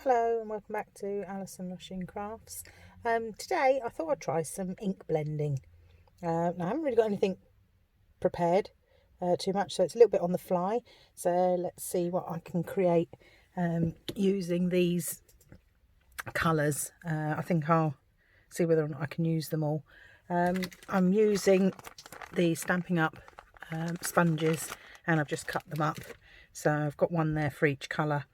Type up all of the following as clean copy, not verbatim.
Hello and welcome back to Allison Rushing Crafts. Today I thought I'd try some ink blending. Now I haven't really got anything prepared too much, so it's a little bit on the fly. So let's see what I can create using these colours. I think I'll see whether or not I can use them all. I'm using the Stampin' Up sponges and I've just cut them up. So I've got one there for each colour.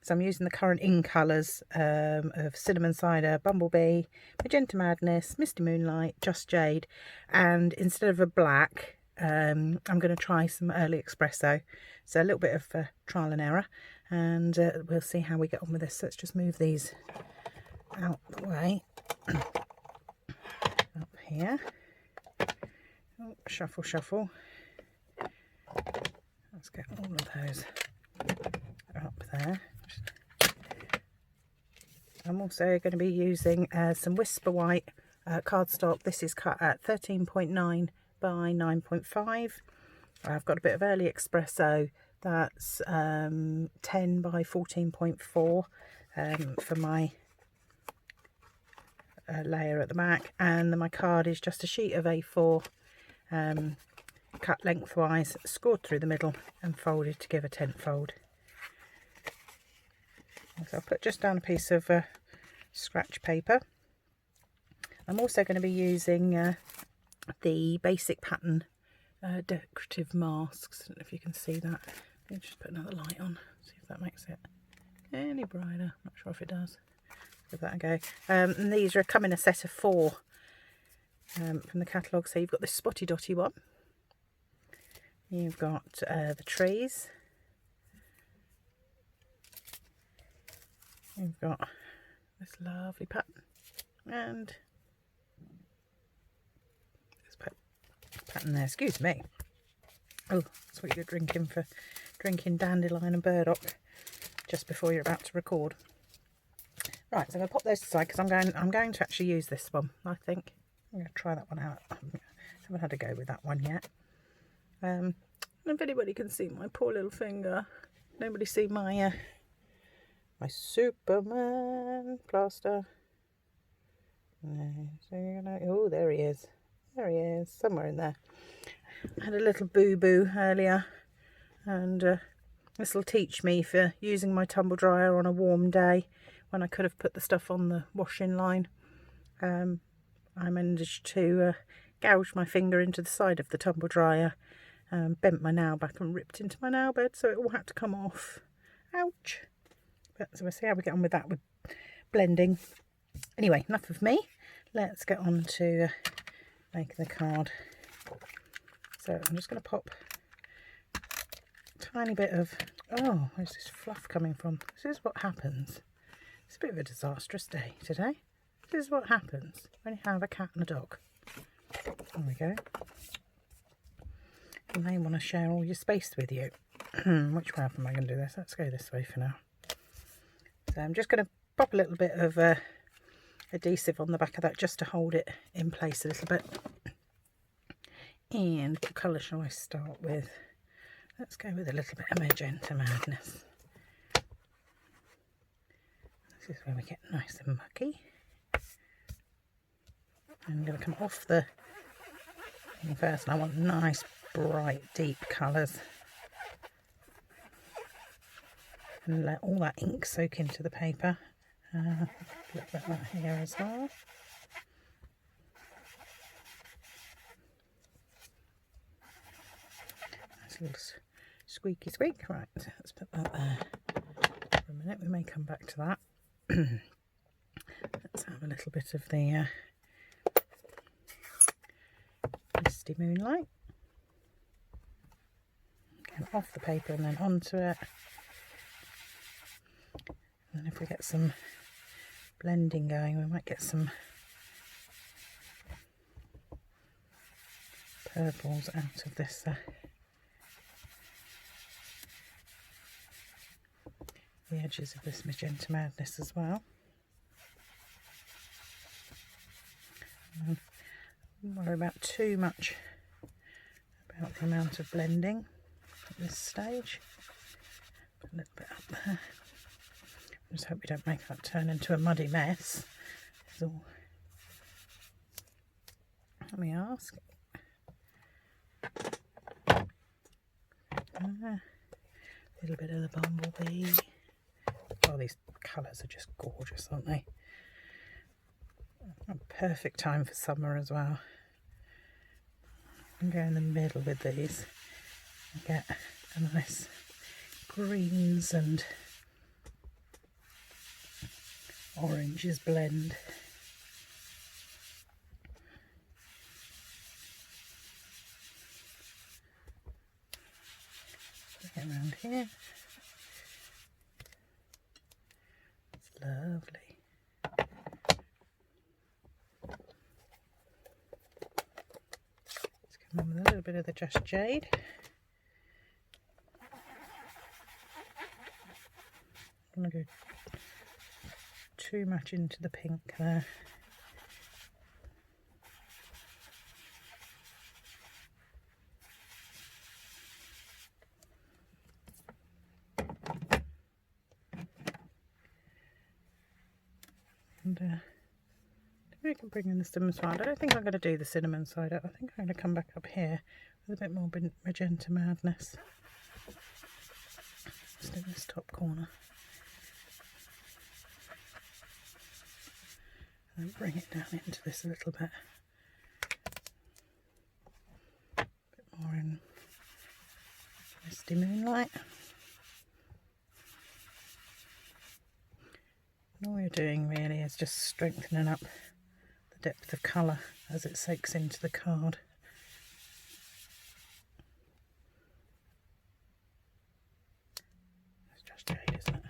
So I'm using the current in colours of Cinnamon Cider, Bumblebee, Magenta Madness, Misty Moonlight, Just Jade, and instead of a black, I'm going to try some Early Espresso. So a little bit of trial and error, and we'll see how we get on with this. So let's just move these out the way. Up here. Oh, shuffle, shuffle. Let's get all of those up there. I'm also going to be using some Whisper White cardstock. This is cut at 13.9 by 9.5. I've got a bit of Early Espresso, that's 10 by 14.4 for my layer at the back, and then my card is just a sheet of A4 cut lengthwise, scored through the middle and folded to give a tent fold. So I'll put just down a piece of scratch paper. I'm also going to be using the basic pattern decorative masks. I don't know if you can see that. Let me just put another light on, see if that makes it any brighter. Not sure if it does. Give that a go. And these come in a set of 4 from the catalogue. So you've got this spotty dotty one. You've got the trees. You've got this lovely pattern and this pattern there. Excuse me. Oh, that's what you're drinking dandelion and burdock just before you're about to record. Right, so I'm going to pop those aside because I'm going to actually use this one. I think I'm going to try that one out. I haven't had a go with that one yet. And if anybody can see my poor little finger, nobody see my my Superman plaster. So you're gonna, oh, there he is. There he is, somewhere in there. I had a little boo-boo earlier, and this will teach me for using my tumble dryer on a warm day when I could have put the stuff on the washing line. I managed to gouge my finger into the side of the tumble dryer, bent my nail back and ripped into my nail bed, so it all had to come off. Ouch. So we'll see how we get on with that with blending. Anyway, enough of me. Let's get on to making the card. So I'm just going to pop a tiny bit of, oh, where's this fluff coming from? This is what happens. It's a bit of a disastrous day today. This is what happens when you have a cat and a dog. There we go. You may want to share all your space with you. Which way am I going to do this? Let's go this way for now. So I'm just going to pop a little bit of adhesive on the back of that just to hold it in place a little bit. And what colour shall I start with? Let's go with a little bit of Magenta Madness. This is where we get nice and mucky. I'm going to come off the thing first, and I want nice, bright, deep colours. And let all that ink soak into the paper. A little bit of that here as well. Nice little squeaky squeak. Right, let's put that there for a minute. We may come back to that. Let's have a little bit of the Misty Moonlight. Again, off the paper and then onto it. And if we get some blending going, we might get some purples out of this the edges of this Magenta Madness as well. Don't worry about too much about the amount of blending at this stage. Put a little bit up there. Just hope we don't make that turn into a muddy mess. So, let me ask. A little bit of the bumblebee. Oh, these colours are just gorgeous, aren't they? A perfect time for summer as well. And go in the middle with these and get a nice greens and oranges blend. Bring it around here. It's lovely. Let's come in with a little bit of the Just Jade. I'm going to go too much into the pink there. And we can bring in the cinnamon side. I don't think I'm going to do the cinnamon side. I think I'm going to come back up here with a bit more magenta madness. Just in this top corner. And bring it down into this a little bit. A bit more in misty moonlight. And all you're doing really is just strengthening up the depth of colour as it soaks into the card. That's Just Jade, isn't it?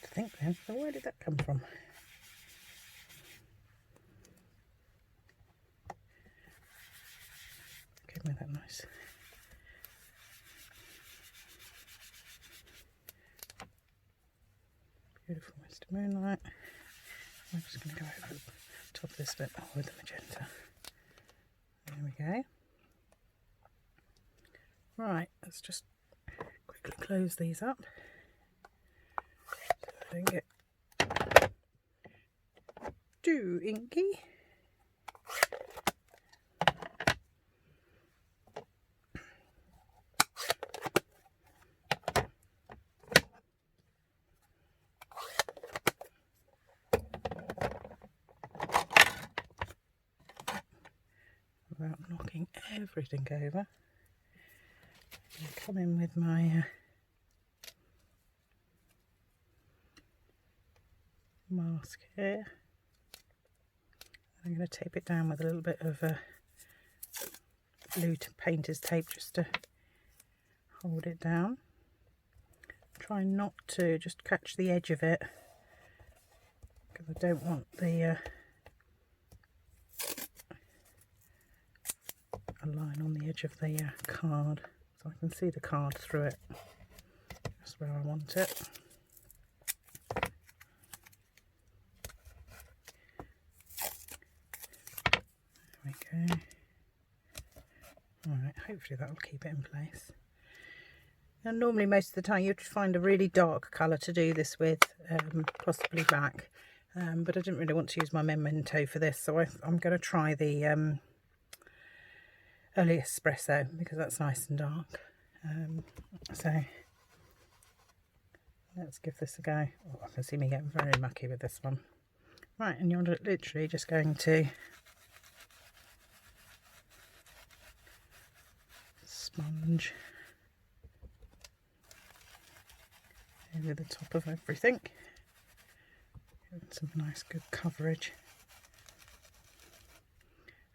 I think then, so where did that come from? Give me that nice. Beautiful Mr. Moonlight. I'm just going to go over the top of this bit with the magenta. There we go. Right, let's just quickly close these up so I don't get too inky. Without knocking everything over. I'll come in with my mask here. I'm going to tape it down with a little bit of blue painter's tape just to hold it down. Try not to just catch the edge of it because I don't want the a line on the edge of the card, so I can see the card through it. That's where I want it. There we go. Alright, hopefully that will keep it in place. Now normally most of the time you'd find a really dark colour to do this with, possibly black, but I didn't really want to use my memento for this, so I'm going to try the early espresso because that's nice and dark. So let's give this a go. Oh, I can see me getting very mucky with this one. Right, and you're literally just going to sponge over the top of everything. Get some nice good coverage.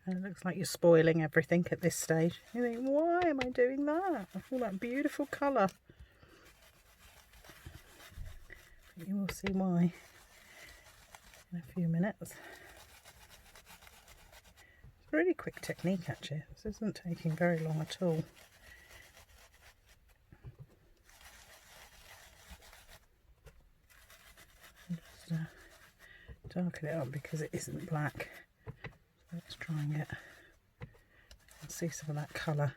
And it looks like you're spoiling everything at this stage. You think, why am I doing that? All that beautiful colour. But you will see why in a few minutes. It's a really quick technique actually. This isn't taking very long at all. Just darken it up because it isn't black. Let's try and get and see some of that colour.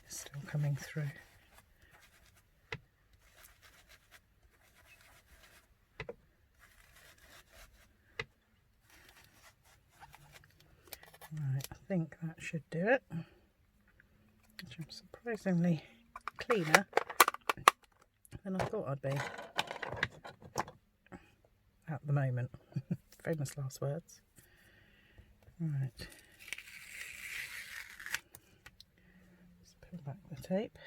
It's still coming through. Right, I think that should do it. Which I'm surprisingly cleaner than I thought I'd be at the moment. Famous last words. Right. Let's peel back the tape.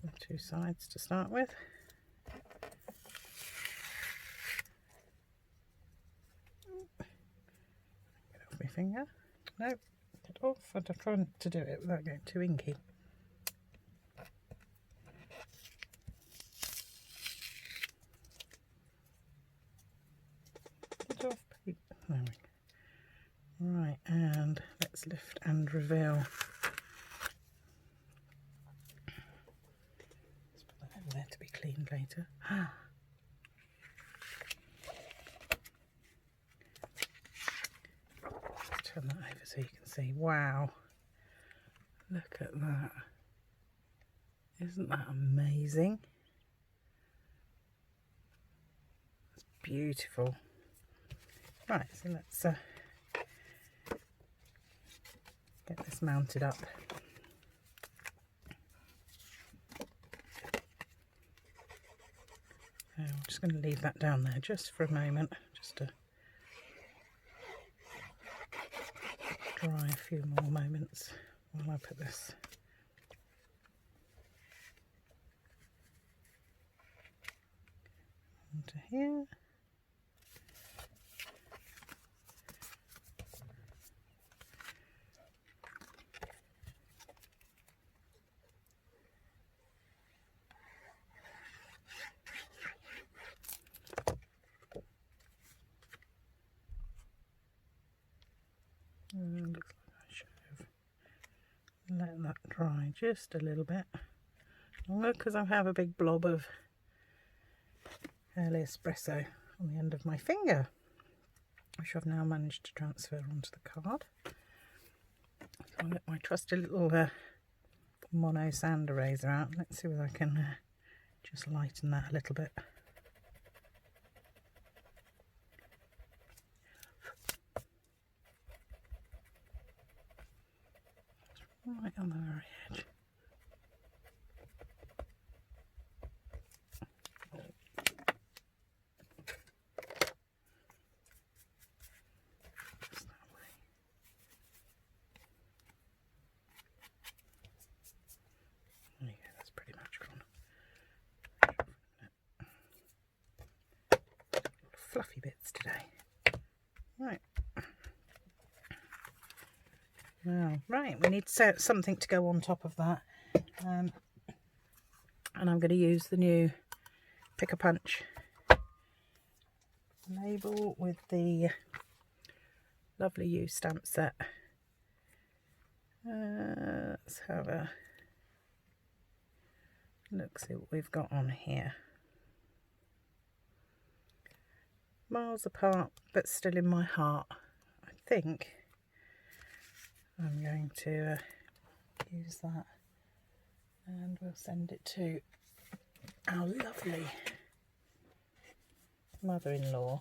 The two sides to start with. Get off my finger. No, get off. I'm trying to do it without getting too inky. Get off, Pete. There we go. Right, and let's lift and reveal. Let's put that over there to be cleaned later. Turn that over so you can see. Wow, look at that. Isn't that amazing? It's beautiful. Right, so let's get this mounted up. I'm just going to leave that down there just for a moment, just to dry a few more moments while I put this onto here. Looks like I should have let that dry just a little bit longer because I have a big blob of early espresso on the end of my finger, which I've now managed to transfer onto the card. So I'll get my trusty little mono sand eraser out. Let's see whether I can just lighten that a little bit. Right on the very edge. Just that way. There you go, that's pretty much gone. Fluffy bits today. Right. Now, right, we need something to go on top of that, and I'm going to use the new Pick a Punch label with the lovely U stamp set. Let's have a look, see what we've got on here. Miles apart, but still in my heart, I think. I'm going to use that, and we'll send it to our lovely mother-in-law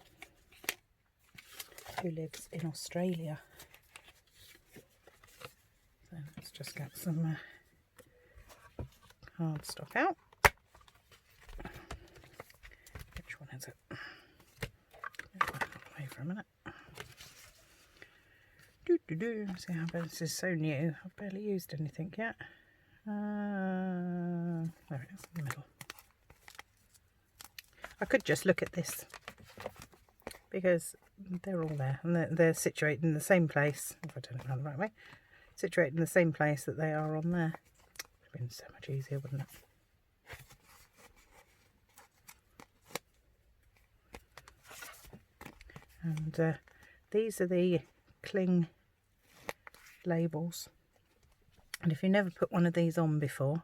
who lives in Australia. So let's just get some cardstock out. Which one is it? Put that away for a minute. See how this is so new. I've barely used anything yet. There it is in the middle. I could just look at this because they're all there and they're situated in the same place. If I turn it around the right way, situated in the same place that they are on there. It would have been so much easier, wouldn't it? And these are the cling labels, and if you never put one of these on before,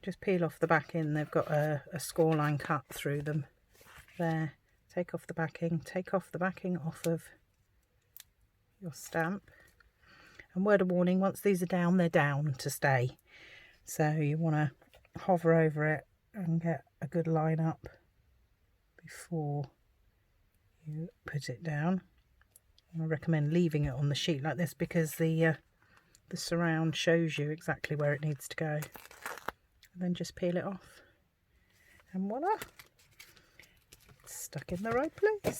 just peel off the backing. They've got a score line cut through them there. Take off the backing, take off the backing off of your stamp, and word of warning, once these are down, they're down to stay. So you want to hover over it and get a good line up before you put it down. I recommend leaving it on the sheet like this because the surround shows you exactly where it needs to go. And then just peel it off, and voila, it's stuck in the right place.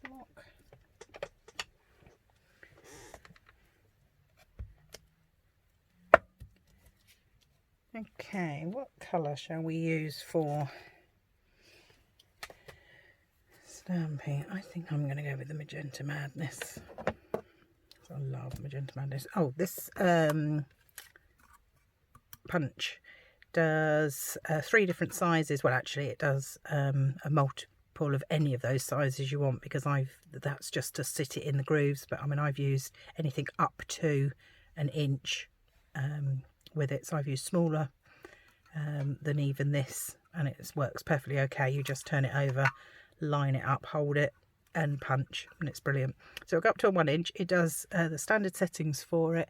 Block. Okay, what colour shall we use for stamping? I think I'm going to go with the Magenta Madness. I love Magenta Madness. Oh, this punch does 3 different sizes. Well, actually it does a multiple of any of those sizes you want, because that's just to sit it in the grooves. But I mean, I've used anything up to an inch with it, so I've used smaller than even this, and it works perfectly okay. You just turn it over, line it up, hold it and punch, and it's brilliant. So it'll go up to a 1 inch. It does the standard settings for it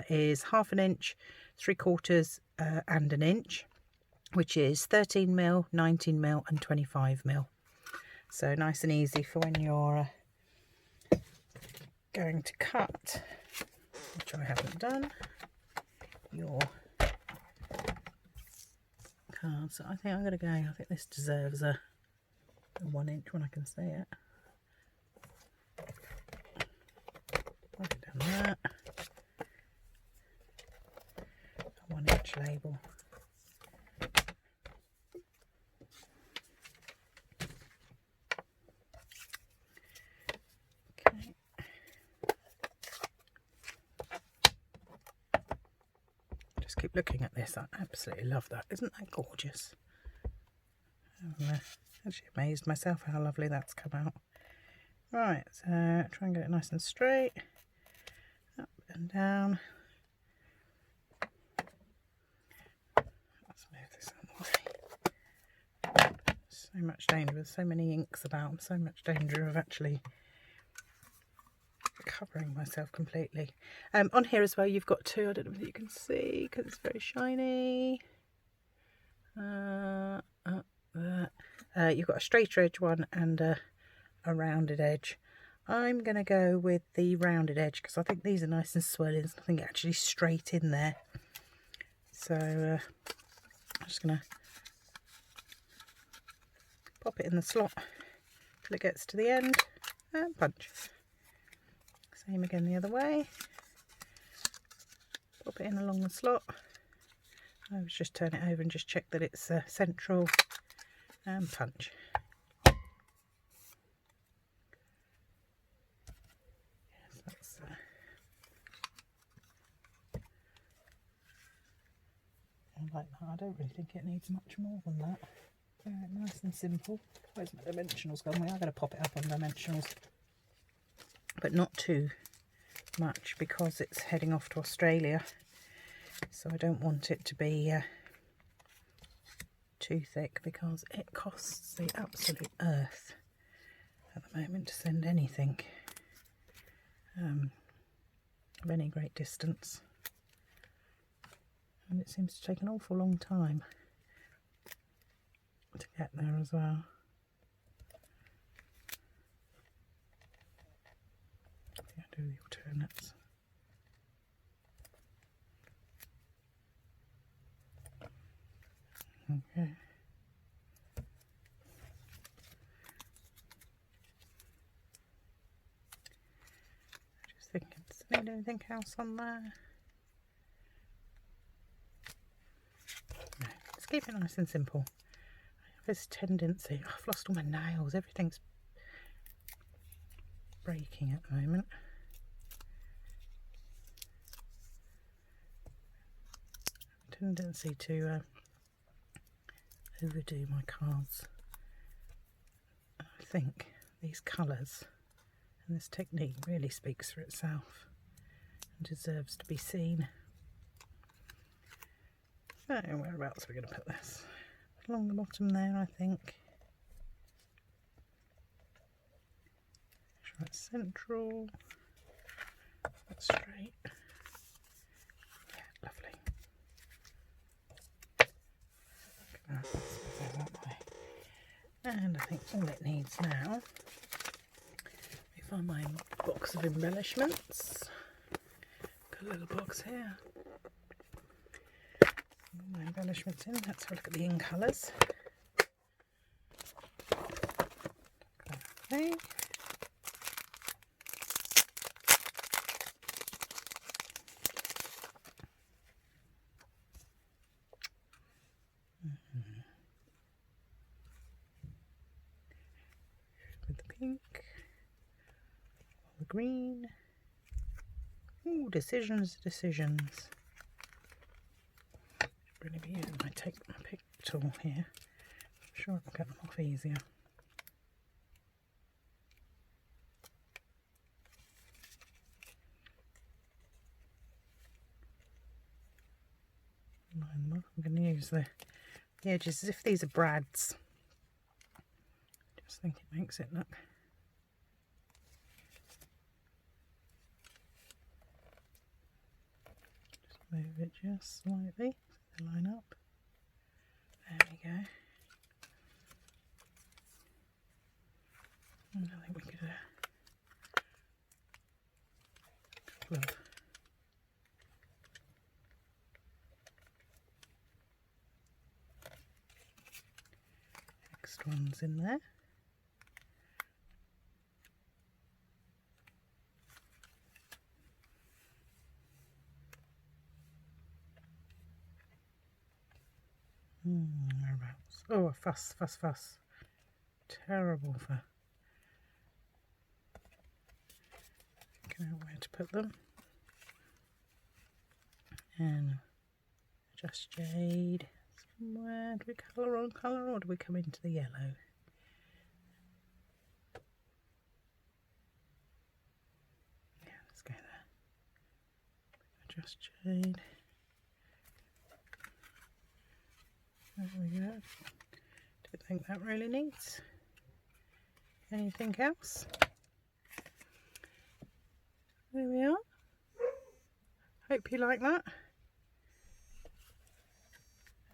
is 1/2 inch, 3/4 and 1 inch, which is 13mm, 19mm and 25mm. So nice and easy for when you're going to cut, which I haven't done, your card. So I think I'm going to go, I think this deserves a 1 inch when I can see it. Write it down there. A 1 inch label. Okay. Just keep looking at this. I absolutely love that. Isn't that gorgeous? I'm actually amazed myself how lovely that's come out. Right, so try and get it nice and straight, up and down. Let's move this out of the way. So much danger with so many inks about, so much danger of actually covering myself completely. On here as well, you've got 2, I don't know if you can see because it's very shiny. You've got a straight edge one and a rounded edge. I'm going to go with the rounded edge because I think these are nice and swirly. There's nothing actually straight in there. So I'm just going to pop it in the slot till it gets to the end and punch. Same again the other way. Pop it in along the slot. I was just turn it over and just check that it's central and punch. Yes, that's I like that. I don't really think it needs much more than that. Nice and simple. Where's my dimensionals gone? We are going to pop it up on dimensionals, but not too much because it's heading off to Australia. So I don't want it to be too thick because it costs the absolute earth at the moment to send anything of any great distance, and it seems to take an awful long time to get there as well. I think I do the alternates. Okay. Just thinking, does it need anything else on there? No, let's keep it nice and simple. I have this tendency, I've lost all my nails, everything's breaking at the moment. Tendency to overdo my cards. I think these colours and this technique really speaks for itself and deserves to be seen. So whereabouts are we going to put this? Along the bottom there, I think. Make sure it's central. That's straight. Yeah, lovely. And I think all it needs now, let me find my box of embellishments. Got a little box here. All my embellishments in. Let's have a look at the in colours. Okay. With the pink, the green. Ooh, decisions. Really be using my pick tool here. I'm sure I'll get them off easier. I'm going to use the edges as if these are brads. Just think it makes it look just move it just slightly so they line up. There we go. And I think we could a couple of extra ones in there. Whereabouts? Oh, a fuss. Terrible for figuring out where to put them. And just jade somewhere. Do we colour on colour or do we come into the yellow? Yeah, let's go there. Just jade. There we go. Don't think that really needs anything else. There we are. Hope you like that.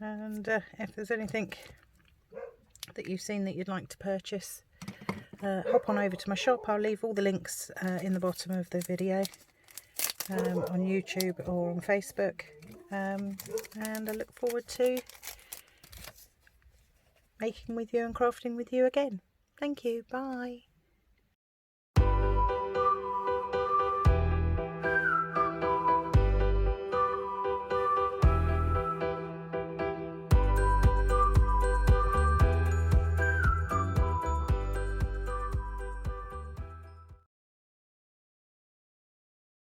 And if there's anything that you've seen that you'd like to purchase, hop on over to my shop. I'll leave all the links in the bottom of the video on YouTube or on Facebook. And I look forward to making with you and crafting with you again. Thank you. Bye.